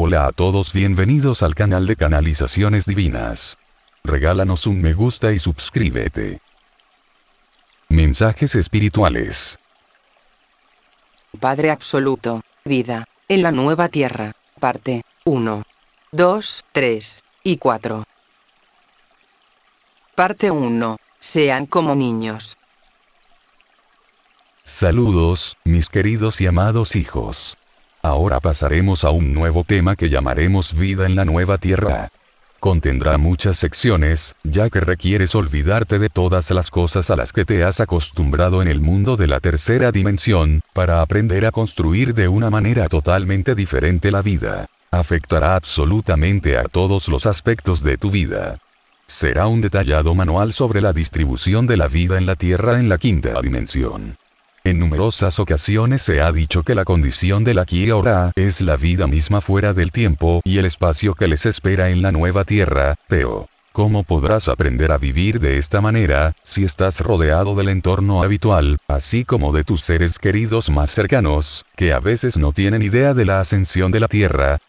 Hola a todos, bienvenidos al canal de Canalizaciones Divinas. Regálanos un me gusta y suscríbete. Mensajes espirituales. Padre Absoluto, vida, en la nueva tierra, parte 1, 2, 3 y 4. Parte 1. Sean como niños. Saludos, mis queridos y amados hijos. Ahora pasaremos a un nuevo tema que llamaremos Vida en la Nueva Tierra. Contendrá muchas secciones, ya que requieres olvidarte de todas las cosas a las que te has acostumbrado en el mundo de la tercera dimensión, para aprender a construir de una manera totalmente diferente la vida. Afectará absolutamente a todos los aspectos de tu vida. Será un detallado manual sobre la distribución de la vida en la Tierra en la quinta dimensión. En numerosas ocasiones se ha dicho que la condición del aquí y ahora es la vida misma fuera del tiempo y el espacio que les espera en la nueva Tierra, pero ¿cómo podrás aprender a vivir de esta manera, si estás rodeado del entorno habitual, así como de tus seres queridos más cercanos, que a veces no tienen idea de la ascensión de la Tierra?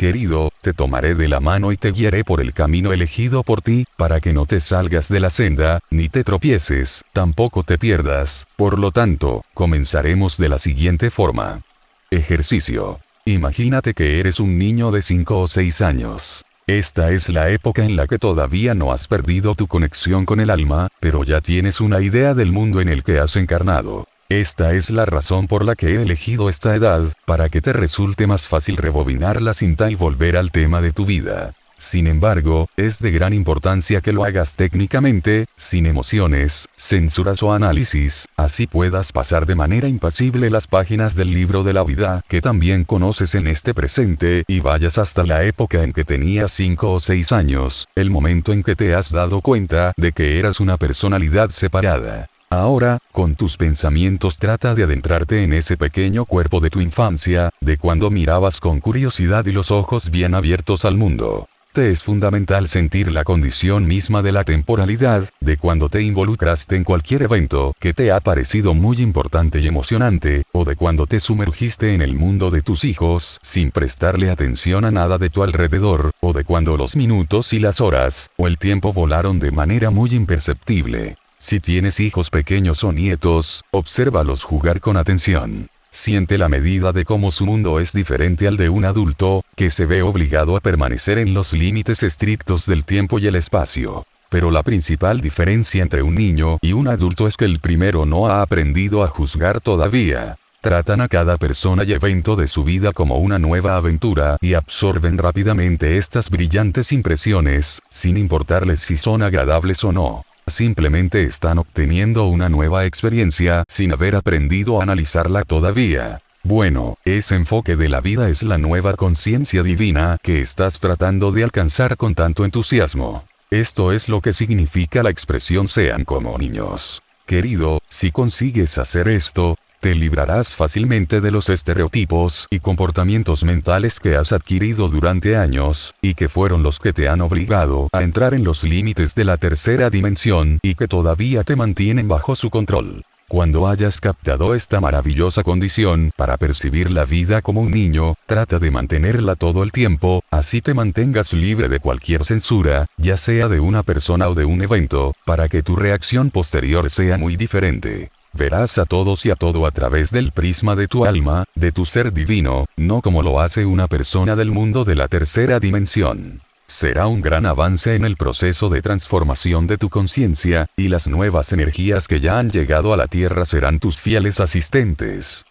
Querido, te tomaré de la mano y te guiaré por el camino elegido por ti, para que no te salgas de la senda, ni te tropieces, tampoco te pierdas. Por lo tanto, comenzaremos de la siguiente forma. Ejercicio. Imagínate que eres un niño de 5 o 6 años. Esta es la época en la que todavía no has perdido tu conexión con el alma, pero ya tienes una idea del mundo en el que has encarnado. Esta es la razón por la que he elegido esta edad, para que te resulte más fácil rebobinar la cinta y volver al tema de tu vida. Sin embargo, es de gran importancia que lo hagas técnicamente, sin emociones, censuras o análisis, así puedas pasar de manera impasible las páginas del libro de la vida que también conoces en este presente y vayas hasta la época en que tenías 5 o 6 años, el momento en que te has dado cuenta de que eras una personalidad separada. Ahora, con tus pensamientos trata de adentrarte en ese pequeño cuerpo de tu infancia, de cuando mirabas con curiosidad y los ojos bien abiertos al mundo. Te es fundamental sentir la condición misma de la temporalidad, de cuando te involucraste en cualquier evento que te ha parecido muy importante y emocionante, o de cuando te sumergiste en el mundo de tus hijos sin prestarle atención a nada de tu alrededor, o de cuando los minutos y las horas, o el tiempo volaron de manera muy imperceptible. Si tienes hijos pequeños o nietos, obsérvalos jugar con atención. Siente la medida de cómo su mundo es diferente al de un adulto, que se ve obligado a permanecer en los límites estrictos del tiempo y el espacio. Pero la principal diferencia entre un niño y un adulto es que el primero no ha aprendido a juzgar todavía. Tratan a cada persona y evento de su vida como una nueva aventura y absorben rápidamente estas brillantes impresiones, sin importarles si son agradables o no. Simplemente están obteniendo una nueva experiencia sin haber aprendido a analizarla todavía. Bueno, ese enfoque de la vida es la nueva conciencia divina que estás tratando de alcanzar con tanto entusiasmo. Esto es lo que significa la expresión sean como niños. Querido, si consigues hacer esto, te librarás fácilmente de los estereotipos y comportamientos mentales que has adquirido durante años, y que fueron los que te han obligado a entrar en los límites de la tercera dimensión y que todavía te mantienen bajo su control. Cuando hayas captado esta maravillosa condición para percibir la vida como un niño, trata de mantenerla todo el tiempo, así te mantengas libre de cualquier censura, ya sea de una persona o de un evento, para que tu reacción posterior sea muy diferente. Verás a todos y a todo a través del prisma de tu alma, de tu ser divino, no como lo hace una persona del mundo de la tercera dimensión. Será un gran avance en el proceso de transformación de tu conciencia, y las nuevas energías que ya han llegado a la Tierra serán tus fieles asistentes.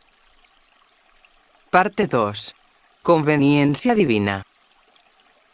Parte 2. Conveniencia divina.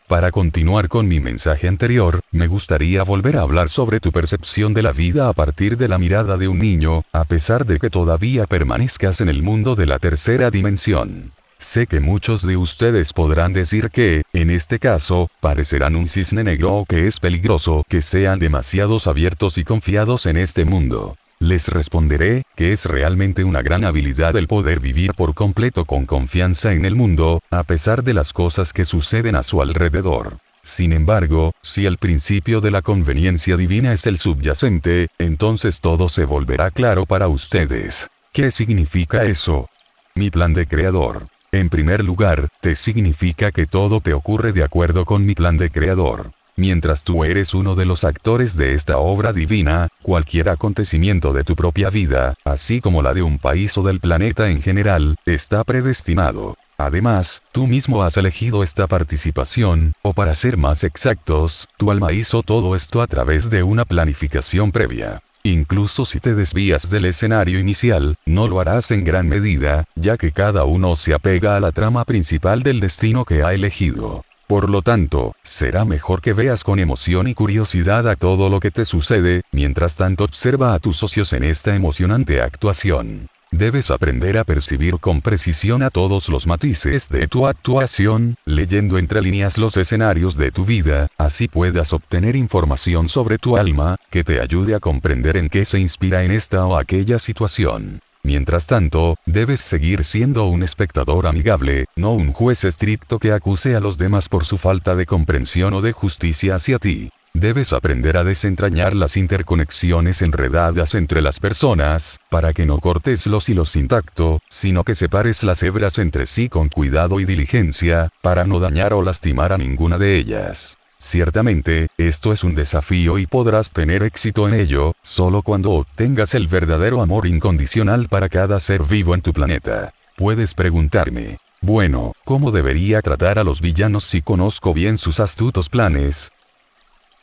Para continuar con mi mensaje anterior, me gustaría volver a hablar sobre tu percepción de la vida a partir de la mirada de un niño, a pesar de que todavía permanezcas en el mundo de la tercera dimensión. Sé que muchos de ustedes podrán decir que, en este caso, parecerán un cisne negro o que es peligroso que sean demasiados abiertos y confiados en este mundo. Les responderé que es realmente una gran habilidad el poder vivir por completo con confianza en el mundo, a pesar de las cosas que suceden a su alrededor. Sin embargo, si el principio de la conveniencia divina es el subyacente, entonces todo se volverá claro para ustedes. ¿Qué significa eso? Mi plan de creador. En primer lugar, te significa que todo te ocurre de acuerdo con mi plan de creador. Mientras tú eres uno de los actores de esta obra divina, cualquier acontecimiento de tu propia vida, así como la de un país o del planeta en general, está predestinado. Además, tú mismo has elegido esta participación, o para ser más exactos, tu alma hizo todo esto a través de una planificación previa. Incluso si te desvías del escenario inicial, no lo harás en gran medida, ya que cada uno se apega a la trama principal del destino que ha elegido. Por lo tanto, será mejor que veas con emoción y curiosidad a todo lo que te sucede, mientras tanto observa a tus socios en esta emocionante actuación. Debes aprender a percibir con precisión a todos los matices de tu actuación, leyendo entre líneas los escenarios de tu vida, así puedas obtener información sobre tu alma, que te ayude a comprender en qué se inspira en esta o aquella situación. Mientras tanto, debes seguir siendo un espectador amigable, no un juez estricto que acuse a los demás por su falta de comprensión o de justicia hacia ti. Debes aprender a desentrañar las interconexiones enredadas entre las personas, para que no cortes los hilos sin tacto, sino que separes las hebras entre sí con cuidado y diligencia, para no dañar o lastimar a ninguna de ellas. Ciertamente, esto es un desafío y podrás tener éxito en ello, solo cuando obtengas el verdadero amor incondicional para cada ser vivo en tu planeta. Puedes preguntarme, bueno, ¿cómo debería tratar a los villanos si conozco bien sus astutos planes?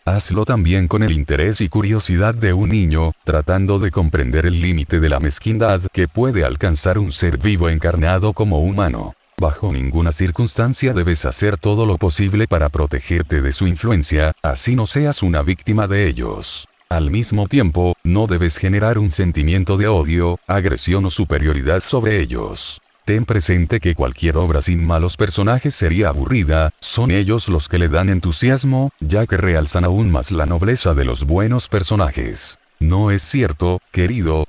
Hazlo también con el interés y curiosidad de un niño, tratando de comprender el límite de la mezquindad que puede alcanzar un ser vivo encarnado como humano. Bajo ninguna circunstancia debes hacer todo lo posible para protegerte de su influencia, así no seas una víctima de ellos. Al mismo tiempo, no debes generar un sentimiento de odio, agresión o superioridad sobre ellos. Ten presente que cualquier obra sin malos personajes sería aburrida, son ellos los que le dan entusiasmo, ya que realzan aún más la nobleza de los buenos personajes. ¿No es cierto, querido?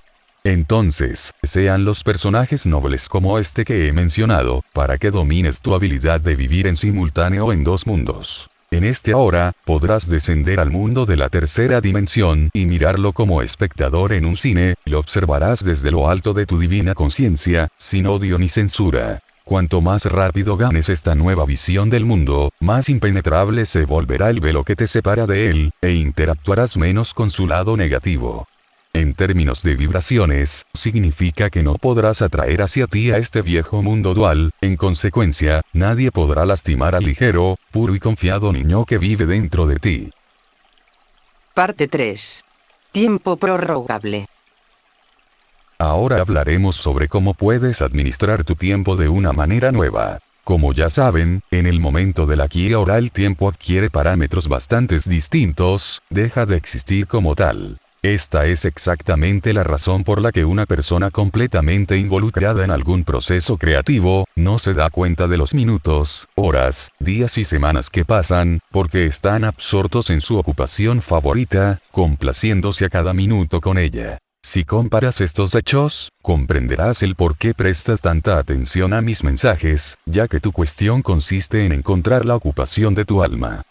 Entonces, sean los personajes nobles como este que he mencionado, para que domines tu habilidad de vivir en simultáneo en dos mundos. En este ahora, podrás descender al mundo de la tercera dimensión y mirarlo como espectador en un cine, lo observarás desde lo alto de tu divina conciencia, sin odio ni censura. Cuanto más rápido ganes esta nueva visión del mundo, más impenetrable se volverá el velo que te separa de él, e interactuarás menos con su lado negativo. En términos de vibraciones, significa que no podrás atraer hacia ti a este viejo mundo dual, en consecuencia, nadie podrá lastimar al ligero, puro y confiado niño que vive dentro de ti. Parte 3. Tiempo prorrogable. Ahora hablaremos sobre cómo puedes administrar tu tiempo de una manera nueva. Como ya saben, en el momento del aquí y ahora el tiempo adquiere parámetros bastante distintos, deja de existir como tal. Esta es exactamente la razón por la que una persona completamente involucrada en algún proceso creativo, no se da cuenta de los minutos, horas, días y semanas que pasan, porque están absortos en su ocupación favorita, complaciéndose a cada minuto con ella. Si comparas estos hechos, comprenderás el por qué prestas tanta atención a mis mensajes, ya que tu cuestión consiste en encontrar la ocupación de tu alma.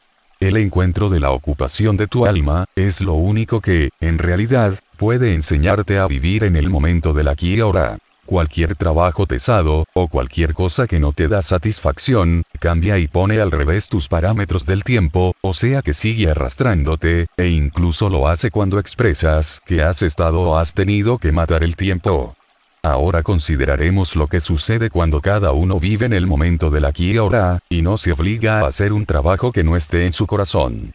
El encuentro de la ocupación de tu alma, es lo único que, en realidad, puede enseñarte a vivir en el momento del aquí y ahora. Cualquier trabajo pesado, o cualquier cosa que no te da satisfacción, cambia y pone al revés tus parámetros del tiempo, o sea que sigue arrastrándote, e incluso lo hace cuando expresas que has estado o has tenido que matar el tiempo. Ahora consideraremos lo que sucede cuando cada uno vive en el momento del aquí y ahora, y no se obliga a hacer un trabajo que no esté en su corazón.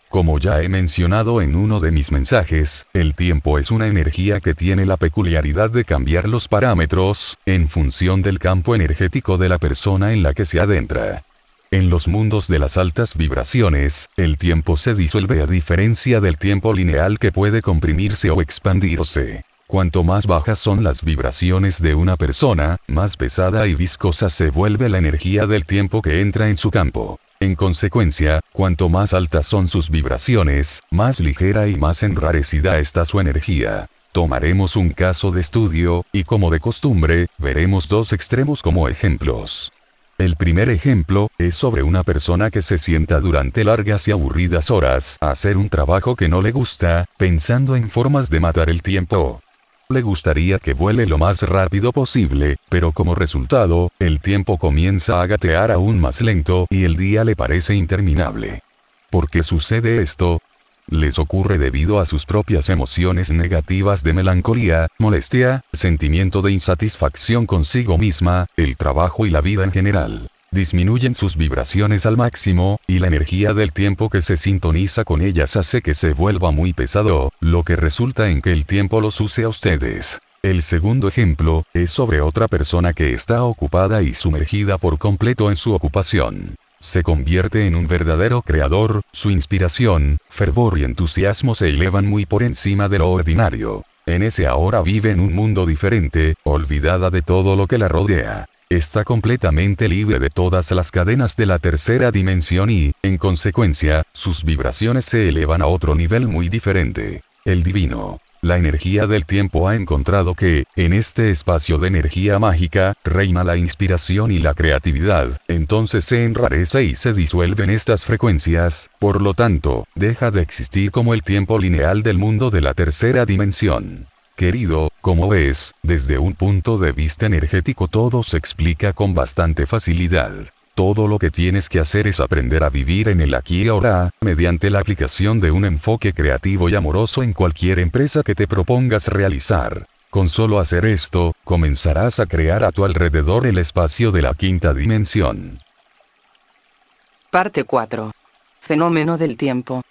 Como ya he mencionado en uno de mis mensajes, el tiempo es una energía que tiene la peculiaridad de cambiar los parámetros, en función del campo energético de la persona en la que se adentra. En los mundos de las altas vibraciones, el tiempo se disuelve a diferencia del tiempo lineal que puede comprimirse o expandirse. Cuanto más bajas son las vibraciones de una persona, más pesada y viscosa se vuelve la energía del tiempo que entra en su campo. En consecuencia, cuanto más altas son sus vibraciones, más ligera y más enrarecida está su energía. Tomaremos un caso de estudio, y como de costumbre, veremos dos extremos como ejemplos. El primer ejemplo, es sobre una persona que se sienta durante largas y aburridas horas a hacer un trabajo que no le gusta, pensando en formas de matar el tiempo. Le gustaría que vuele lo más rápido posible, pero como resultado, el tiempo comienza a gatear aún más lento y el día le parece interminable. ¿Por qué sucede esto? Les ocurre debido a sus propias emociones negativas de melancolía, molestia, sentimiento de insatisfacción consigo misma, el trabajo y la vida en general. Disminuyen sus vibraciones al máximo, y la energía del tiempo que se sintoniza con ellas hace que se vuelva muy pesado, lo que resulta en que el tiempo los use a ustedes. El segundo ejemplo, es sobre otra persona que está ocupada y sumergida por completo en su ocupación. Se convierte en un verdadero creador, su inspiración, fervor y entusiasmo se elevan muy por encima de lo ordinario. En ese ahora vive en un mundo diferente, olvidada de todo lo que la rodea. Está completamente libre de todas las cadenas de la tercera dimensión y, en consecuencia, sus vibraciones se elevan a otro nivel muy diferente. El divino. La energía del tiempo ha encontrado que, en este espacio de energía mágica, reina la inspiración y la creatividad, entonces se enrarece y se disuelve en estas frecuencias, por lo tanto, deja de existir como el tiempo lineal del mundo de la tercera dimensión. Querido, como ves, desde un punto de vista energético todo se explica con bastante facilidad. Todo lo que tienes que hacer es aprender a vivir en el aquí y ahora, mediante la aplicación de un enfoque creativo y amoroso en cualquier empresa que te propongas realizar. Con solo hacer esto, comenzarás a crear a tu alrededor el espacio de la quinta dimensión. Parte 4. Fenómeno del tiempo.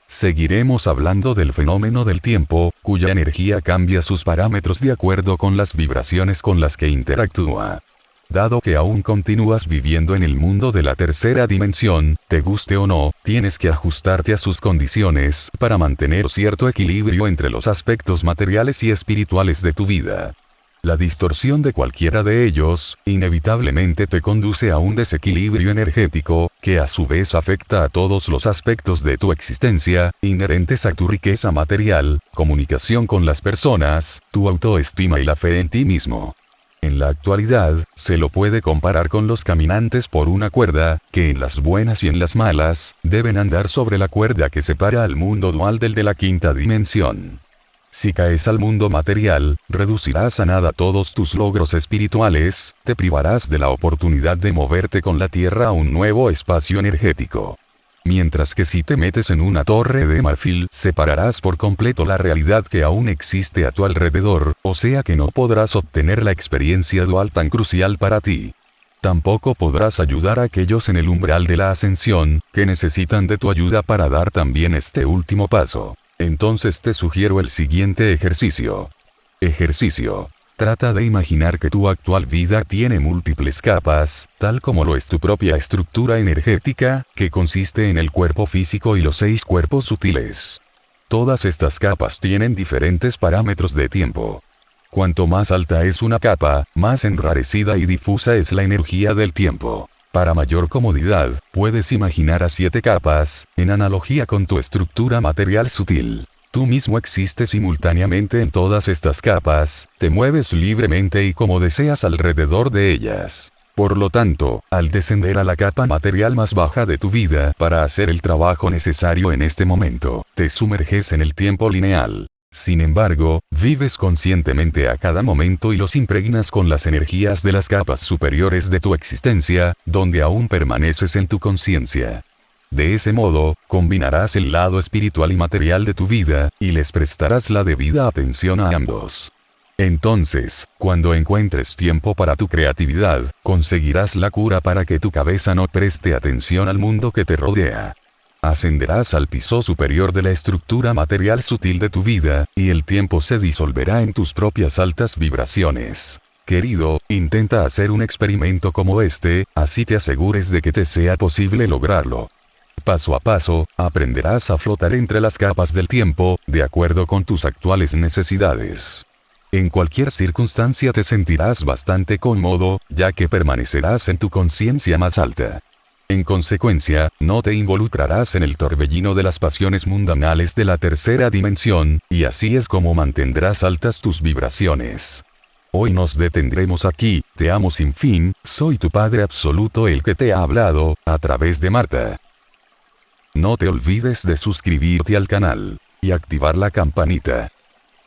Seguiremos hablando del fenómeno del tiempo, cuya energía cambia sus parámetros de acuerdo con las vibraciones con las que interactúa. Dado que aún continúas viviendo en el mundo de la tercera dimensión, te guste o no, tienes que ajustarte a sus condiciones para mantener cierto equilibrio entre los aspectos materiales y espirituales de tu vida. La distorsión de cualquiera de ellos, inevitablemente te conduce a un desequilibrio energético, que a su vez afecta a todos los aspectos de tu existencia, inherentes a tu riqueza material, comunicación con las personas, tu autoestima y la fe en ti mismo. En la actualidad, se lo puede comparar con los caminantes por una cuerda, que en las buenas y en las malas, deben andar sobre la cuerda que separa al mundo dual del de la quinta dimensión. Si caes al mundo material, reducirás a nada todos tus logros espirituales, te privarás de la oportunidad de moverte con la tierra a un nuevo espacio energético. Mientras que si te metes en una torre de marfil, separarás por completo la realidad que aún existe a tu alrededor, o sea que no podrás obtener la experiencia dual tan crucial para ti. Tampoco podrás ayudar a aquellos en el umbral de la ascensión, que necesitan de tu ayuda para dar también este último paso. Entonces te sugiero el siguiente ejercicio. Ejercicio. Trata de imaginar que tu actual vida tiene múltiples capas, tal como lo es tu propia estructura energética, que consiste en el cuerpo físico y los 6 cuerpos sutiles. Todas estas capas tienen diferentes parámetros de tiempo. Cuanto más alta es una capa, más enrarecida y difusa es la energía del tiempo. Para mayor comodidad, puedes imaginar a 7 capas, en analogía con tu estructura material sutil. Tú mismo existes simultáneamente en todas estas capas, te mueves libremente y como deseas alrededor de ellas. Por lo tanto, al descender a la capa material más baja de tu vida para hacer el trabajo necesario en este momento, te sumerges en el tiempo lineal. Sin embargo, vives conscientemente a cada momento y los impregnas con las energías de las capas superiores de tu existencia, donde aún permaneces en tu conciencia. De ese modo, combinarás el lado espiritual y material de tu vida, y les prestarás la debida atención a ambos. Entonces, cuando encuentres tiempo para tu creatividad, conseguirás la cura para que tu cabeza no preste atención al mundo que te rodea. Ascenderás al piso superior de la estructura material sutil de tu vida, y el tiempo se disolverá en tus propias altas vibraciones. Querido, intenta hacer un experimento como este, así te asegures de que te sea posible lograrlo. Paso a paso, aprenderás a flotar entre las capas del tiempo, de acuerdo con tus actuales necesidades. En cualquier circunstancia te sentirás bastante cómodo, ya que permanecerás en tu conciencia más alta. En consecuencia, no te involucrarás en el torbellino de las pasiones mundanales de la tercera dimensión, y así es como mantendrás altas tus vibraciones. Hoy nos detendremos aquí, te amo sin fin, soy tu Padre Absoluto el que te ha hablado, a través de Marta. No te olvides de suscribirte al canal y activar la campanita.